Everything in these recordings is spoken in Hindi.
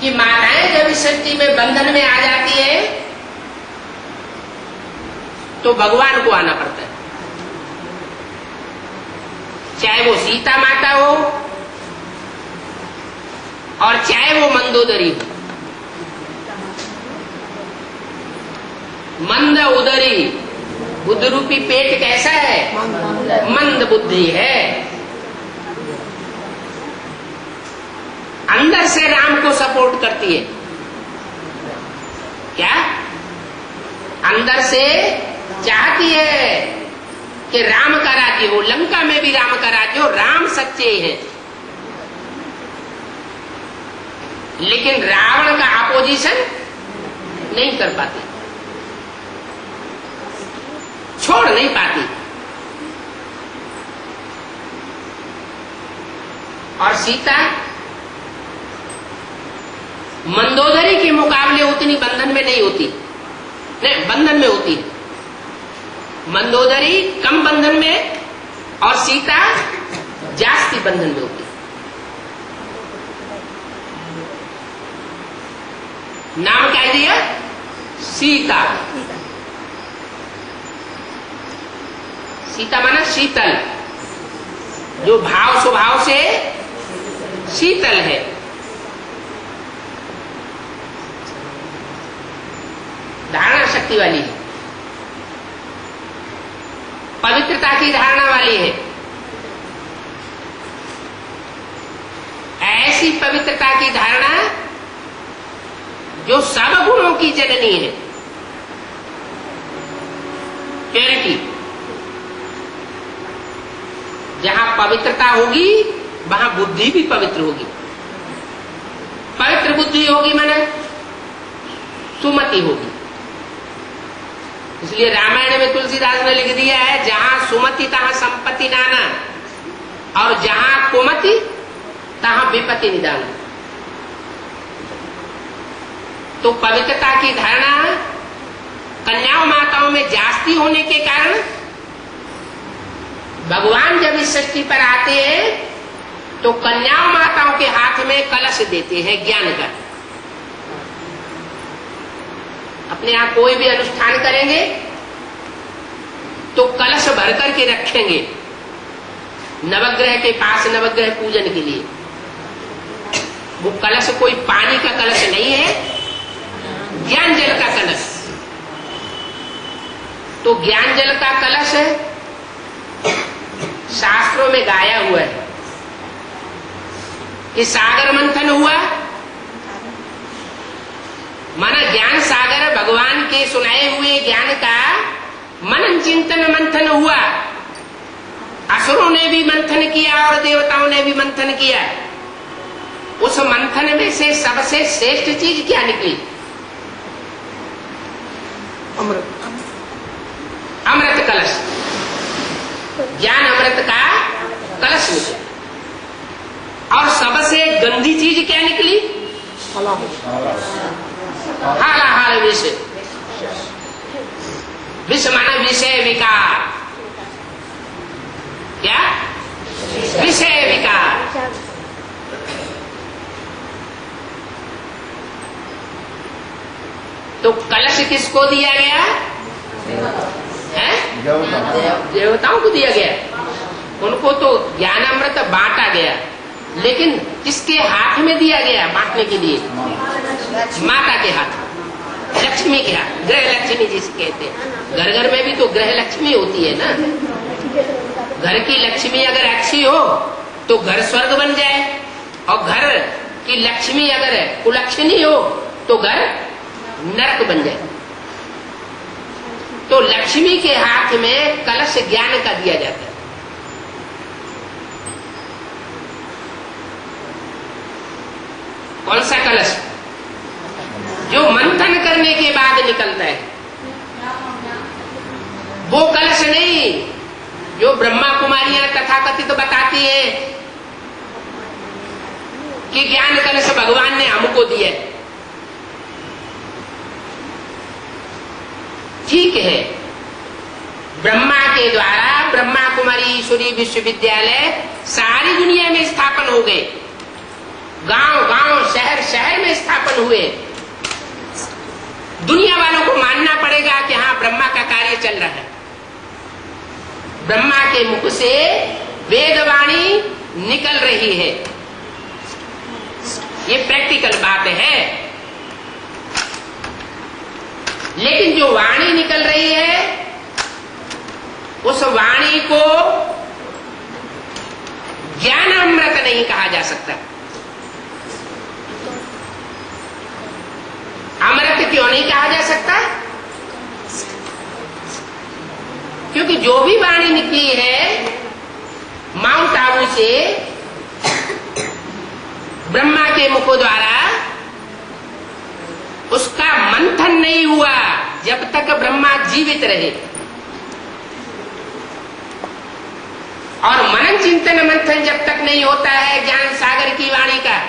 कि माताएं जब इस सृष्टि में बंधन में आ जाती है तो भगवान को आना पड़ता है, चाहे वो सीता माता हो और चाहे वो मंदोदरी हो। मंद उदरी, बुद्ध रूपी पेट कैसा है? मंद बुद्धि है। अंदर से राम को सपोर्ट करती है। क्या? अंदर से चाहती है कि राम का राज्य हो, लंका में भी राम का राज्य हो, राम सच्चे हैं। लेकिन रावण का अपोजिशन नहीं कर पाती, छोड़ नहीं पाती। और सीता मंदोदरी के मुकाबले उतनी बंधन में नहीं होती, नहीं बंधन में होती है। मंदोदरी कम बंधन में और सीता जास्ती बंधन में होती है। नाम क्या दिया? सीता। सीता माना शीतल, जो भाव स्वभाव से शीतल है। धारणा शक्ति वाली है, पवित्रता की धारणा वाली है। ऐसी पवित्रता की धारणा जो सब गुणों की जननी है, प्योरिटी। जहां पवित्रता होगी वहां बुद्धि भी पवित्र होगी। पवित्र बुद्धि होगी माने सुमति होगी। इसलिए रामायण में तुलसीदास ने लिख दिया है, जहां सुमति तहां संपत्ति नाना, और जहां कुमति तहां विपत्ति निदान। तो पवित्रता की धारणा कन्याओं माताओं में जास्ती होने के कारण भगवान जब इस सृष्टि पर आते हैं तो कन्याओं माताओं के हाथ में कलश देते हैं ज्ञान का। अपने यहां कोई भी अनुष्ठान करेंगे तो कलश भर करके रखेंगे नवग्रह के पास, नवग्रह पूजन के लिए। वो कलश कोई पानी का कलश नहीं है, ज्ञान जल का कलश। तो ज्ञान जल का कलश शास्त्रों में गाया हुआ है कि सागर मंथन हुआ, माना ज्ञान सागर भगवान के सुनाए हुए ज्ञान का मनन चिंतन मंथन हुआ। असुरों ने भी मंथन किया और देवताओं ने भी मंथन किया। उस मंथन में से सबसे श्रेष्ठ चीज क्या निकली? अमृत। अमृत कलश, ज्ञान अमृत का कलश निकला। और सबसे गंदी चीज क्या निकली? हालाहाल विष। विष माना विषय विकार। क्या? विषय विकार। तो कलश किसको दिया गया है? देवताओं को दिया गया। उनको तो ज्ञान अमृत बांटा गया, लेकिन किसके हाथ में दिया गया बांटने के लिए? माता के हाथ, लक्ष्मी के हाथ। ग्रह लक्ष्मी जिसे कहते हैं। घर घर में भी तो ग्रह लक्ष्मी होती है ना। घर की लक्ष्मी अगर अच्छी हो तो घर स्वर्ग बन जाए, और घर की लक्ष्मी अगर कुलक्षणी हो तो घर नरक बन जाए। तो लक्ष्मी के हाथ में कलश ज्ञान का दिया जाता है। कौन सा कलश? जो मंथन करने के बाद निकलता है, वो कलश नहीं जो ब्रह्मा कुमारियां तथाकथित बताती है कि ज्ञान कलश भगवान ने हमको दिया। ठीक है, ब्रह्मा के द्वारा ब्रह्मा कुमारी ईश्वरी विश्वविद्यालय सारी दुनिया में स्थापन हो गए, गांव गांव शहर शहर में स्थापन प्रसन्न हुए। दुनिया वालों को मानना पड़ेगा कि हाँ, ब्रह्मा का कार्य चल रहा है। ब्रह्मा के मुख से वेदवाणी निकल रही है। ये प्रैक्टिकल बात है। लेकिन जो वाणी निकल रही है, उस वाणी को ज्ञान अमृत नहीं कहा जा सकता। अमृत क्यों नहीं कहा जा सकता? क्योंकि जो भी वाणी निकली है माउंट आबू से, ब्रह्मा के मुख द्वारा, उसका मंथन नहीं हुआ जब तक ब्रह्मा जीवित रहे। और मनन चिंतन मंथन जब तक नहीं होता है ज्ञान सागर की वाणी का,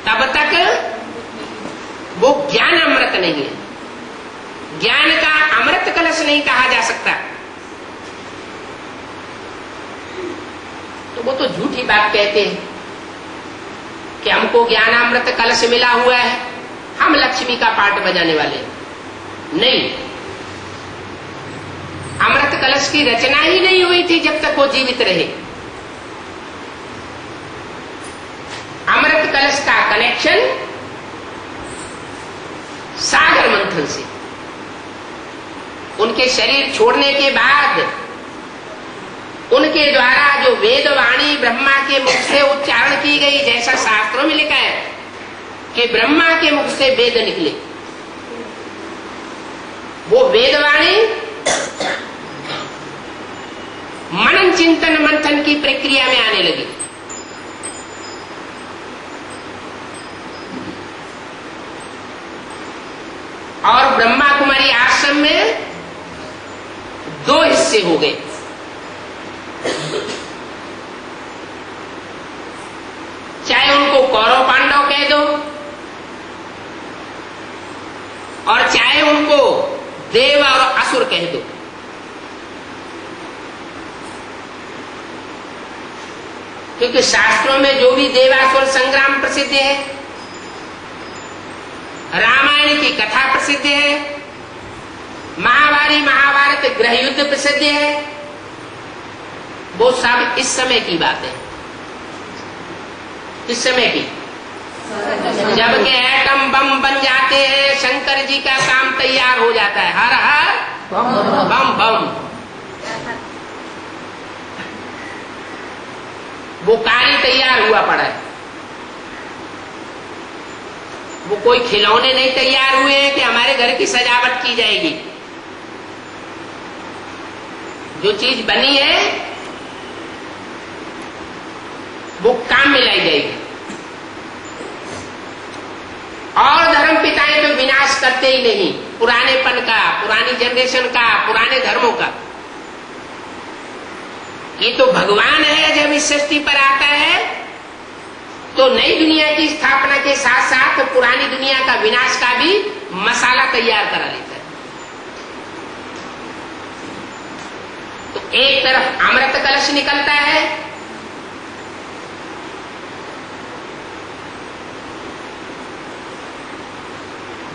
तब तक वो ज्ञान अमृत नहीं है। ज्ञान का अमृत कलश नहीं कहा जा सकता। तो वो तो झूठी बात कहते हैं कि हमको ज्ञान अमृत कलश मिला हुआ है, हम लक्ष्मी का पाठ बजाने वाले। नहीं, अमृत कलश की रचना ही नहीं हुई थी जब तक वो जीवित रहे। अमृत कलश का कनेक्शन सागर मंथन से, उनके शरीर छोड़ने के बाद उनके द्वारा जो वेदवाणी ब्रह्मा के मुख से उच्चारण की गई, जैसा शास्त्रों में लिखा है कि ब्रह्मा के मुख से वेद निकले, वो वेदवाणी मनन चिंतन मंथन की प्रक्रिया में आने लगी। और ब्रह्मा कुमारी आश्रम में दो हिस्से हो गए। चाहे उनको कौरव पांडव कह दो और चाहे उनको देव और असुर कह दो। क्योंकि शास्त्रों में जो भी देवासुर संग्राम प्रसिद्ध है, रामायण की कथा प्रसिद्ध है, महाभारत गृह युद्ध प्रसिद्ध है, वो सब इस समय की बात है। इस समय की, जब के एटम बम बन जाते हैं, शंकर जी का काम तैयार हो जाता है। हर हर बम बम, वो कार्य तैयार हुआ पड़ा है। वो कोई खिलौने नहीं तैयार हुए हैं कि हमारे घर की सजावट की जाएगी। जो चीज बनी है वो काम में लाई जाएगी। और धर्म पिताएं तो विनाश करते ही नहीं, पुरानेपन का, पुरानी जनरेशन का, पुराने धर्मों का। ये तो भगवान है, जब इस सृष्टि पर आता है तो नई दुनिया की स्थापना के साथ साथ पुरानी दुनिया का विनाश का भी मसाला तैयार करा लेता है। तो एक तरफ अमृत कलश निकलता है,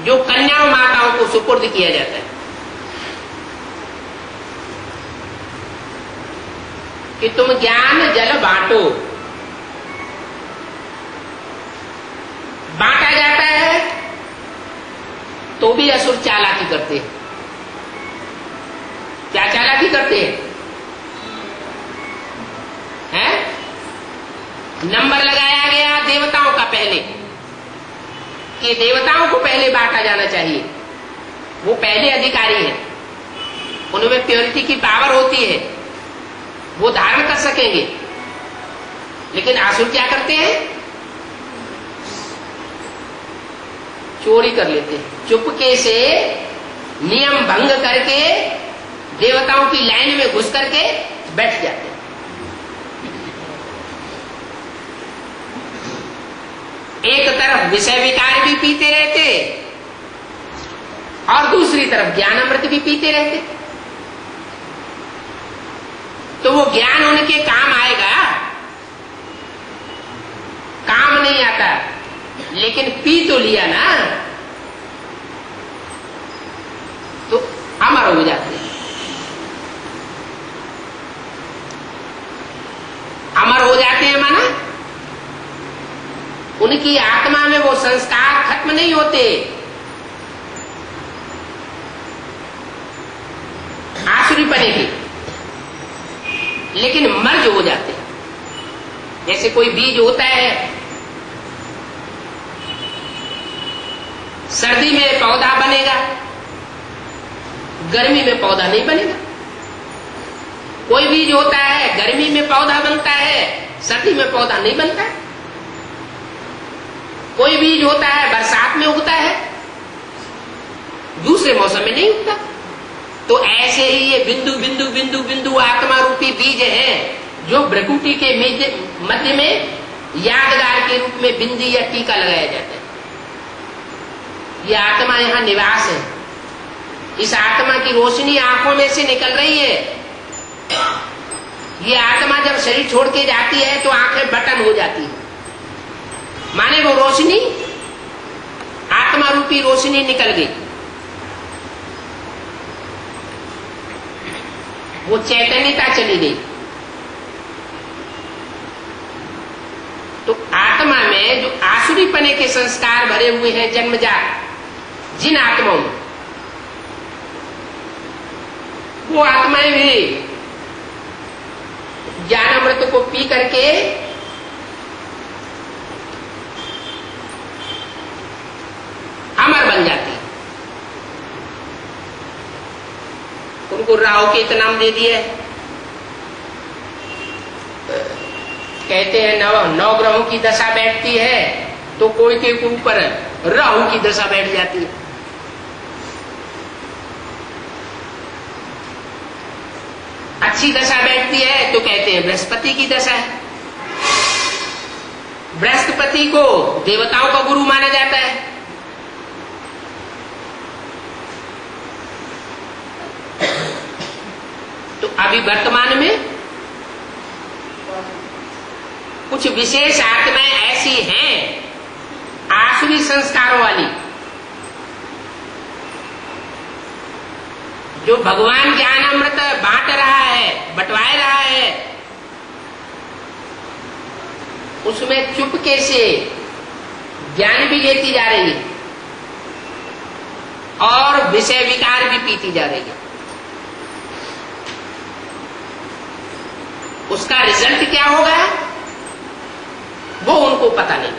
जो कन्याओं माताओं को सुपुर्द किया जाता है कि तुम ज्ञान जल बांटो। बांटा जाता है तो भी असुर चालाकी करते हैं। क्या चालाकी करते हैं? नंबर लगाया गया देवताओं का पहले कि देवताओं को पहले बांटा जाना चाहिए, वो पहले अधिकारी है, उनमें प्योरिटी की पावर होती है, वो धारण कर सकेंगे। लेकिन आसुर क्या करते हैं? चोरी कर लेते हैं, चुपके से नियम भंग करके देवताओं की लाइन में घुस करके बैठ जाते हैं। एक तरफ विषय विकार भी पीते रहते और दूसरी तरफ ज्ञान अमृत भी पीते रहते। तो वो ज्ञान उनके काम आएगा? काम नहीं आता। लेकिन पी तो लिया ना, तो अमर हो जाते हैं। अमर हो जाते हैं माना उनकी आत्मा में वो संस्कार खत्म नहीं होते, आसुरी बनेगी, लेकिन मर्ज हो जाते हैं। जैसे कोई बीज होता है, सर्दी में पौधा बनेगा, गर्मी में पौधा नहीं बनेगा। कोई बीज होता है गर्मी में पौधा बनता है, सर्दी में पौधा नहीं बनता है। कोई बीज होता है बरसात में उगता है, दूसरे मौसम में नहीं उगता। तो ऐसे ही ये बिंदु बिंदु बिंदु बिंदु आत्मा रूपी बीज है, जो भ्रकुटी के मध्य में यादगार के रूप में बिंदी या टीका लगाया जाता है। ये आत्मा यहां निवास है। इस आत्मा की रोशनी आंखों में से निकल रही है। ये आत्मा जब शरीर छोड़ के जाती है तो आंखें बटन हो जाती है, माने वो रोशनी, आत्मा रूपी रोशनी निकल गई, वो चैतन्यता चली गई। तो आत्मा में जो आसुरी पने के संस्कार भरे हुए हैं जन्मजात, जिन आत्माओं में, वो आत्माएं भी ज्ञान अमृत को पी करके अमर बन जाती। उनको राहु के नाम दे दिए। कहते हैं नौ ग्रहों की दशा बैठती है तो कोई के ऊपर राहु की दशा बैठ जाती है। अच्छी दशा बैठती है तो कहते हैं बृहस्पति की दशा है। बृहस्पति को देवताओं का गुरु माना जाता है। तो अभी वर्तमान में कुछ विशेष आत्माएं ऐसी हैं आसुरी संस्कारों वाली, जो भगवान ज्ञान अमृत बांट रहा है, बंटवाए रहा है, उसमें चुपके से ज्ञान भी लेती जा रही है और विषय विकार भी पीती जा रही है। उसका रिजल्ट क्या होगा वो उनको पता नहीं।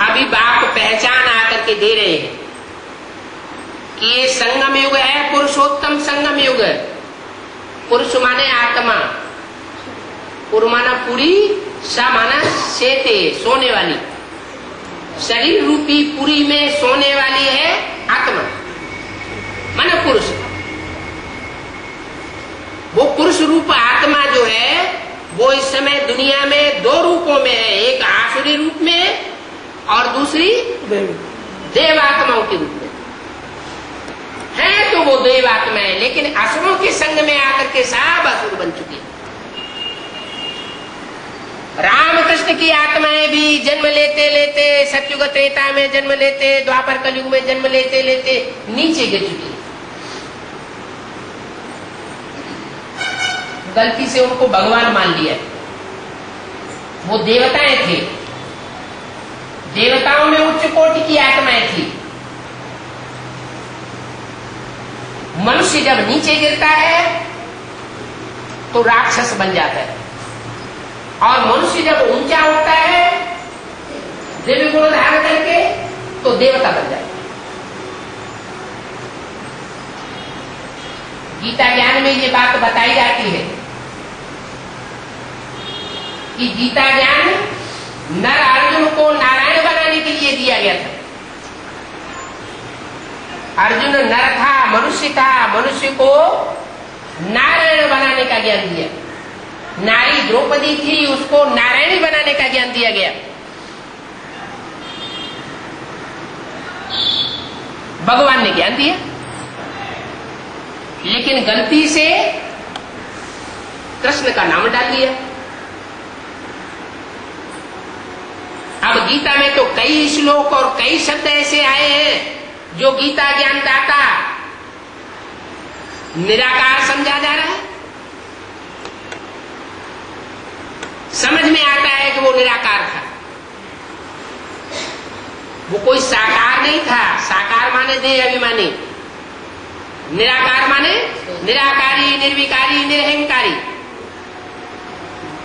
अभी बाप पहचान आकर के दे रहे हैं कि ये संगम युग है, पुरुषोत्तम संगम युग। पुरुष माने आत्मा, पुर माना पूरी, सा माना सेते, सोने वाली। शरीर रूपी पुरी में सोने वाली है आत्मा, माना पुरुष। वो पुरुष रूप आत्मा जो है वो इस समय दुनिया में दो रूपों में है, एक आसुरी रूप में और दूसरी देव आत्माओं के रूप में है। तो वो देव आत्मा है, लेकिन असुरों के संग में आकर के सब असुर बन चुके हैं। रामकृष्ण की आत्माएं भी जन्म लेते लेते सतयुग त्रेता में जन्म लेते, द्वापर कलयुग में जन्म लेते लेते नीचे गिर चुकी है। गलती से उनको भगवान मान लिया। वो देवताएं थे, देवताओं में उच्च कोटि की आत्माएं थी। मनुष्य जब नीचे गिरता है तो राक्षस बन जाता है, और मनुष्य जब ऊंचा उठता है दिव्य गुण धारण करके तो देवता बन जाता है। गीता ज्ञान में ये बात बताई जाती है कि गीता ज्ञान नर अर्जुन को नारायण बनाने के लिए दिया गया था। अर्जुन नर था, मनुष्य था, मनुष्य को नारायण बनाने का ज्ञान दिया। नारी द्रौपदी थी, उसको नारायणी बनाने का ज्ञान दिया गया। भगवान ने ज्ञान दिया, लेकिन गलती से कृष्ण का नाम डाल लिया। अब गीता में तो कई श्लोक और कई शब्द ऐसे आए हैं जो गीता ज्ञान दाता निराकार समझा जा रहा है। समझ में आता है कि वो निराकार था, वो कोई साकार नहीं था। साकार माने देह अभिमानी, निराकार माने निराकारी, निर्विकारी, निरहंकारी।